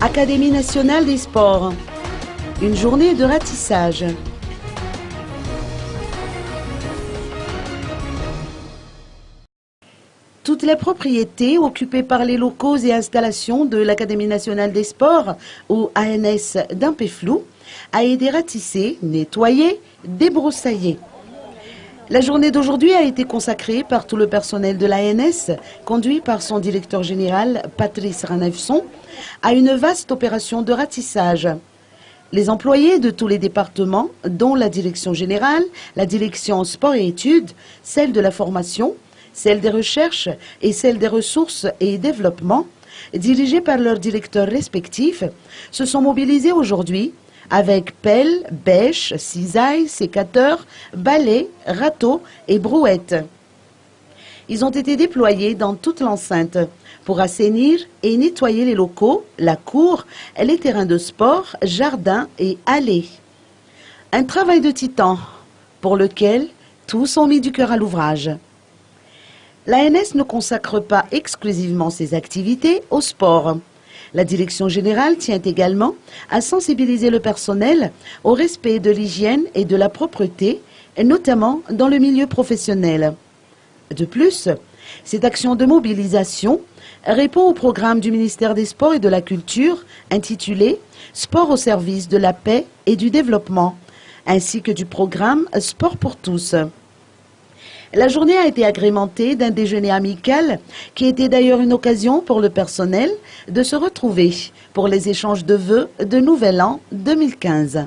Académie nationale des sports. Une journée de ratissage. Toutes les propriétés occupées par les locaux et installations de l'Académie nationale des sports, ou ANS d'Ampeflou, a été ratissée, nettoyée, débroussaillée. La journée d'aujourd'hui a été consacrée par tout le personnel de l'ANS, conduit par son directeur général, Patrice Ranefson, à une vaste opération de ratissage. Les employés de tous les départements, dont la direction générale, la direction sport et études, celle de la formation, celle des recherches et celle des ressources et développement, dirigées par leurs directeurs respectifs, se sont mobilisés aujourd'hui avec pelle, bêche, cisaille, sécateur, balai, râteau et brouette. Ils ont été déployés dans toute l'enceinte pour assainir et nettoyer les locaux, la cour, les terrains de sport, jardins et allées. Un travail de titan pour lequel tous ont mis du cœur à l'ouvrage. L'ANS ne consacre pas exclusivement ses activités au sport. La direction générale tient également à sensibiliser le personnel au respect de l'hygiène et de la propreté, notamment dans le milieu professionnel. De plus, cette action de mobilisation répond au programme du ministère des Sports et de la Culture intitulé « Sport au service de la paix et du développement », ainsi que du programme « Sport pour tous ». La journée a été agrémentée d'un déjeuner amical qui était d'ailleurs une occasion pour le personnel de se retrouver pour les échanges de vœux de Nouvel An 2015.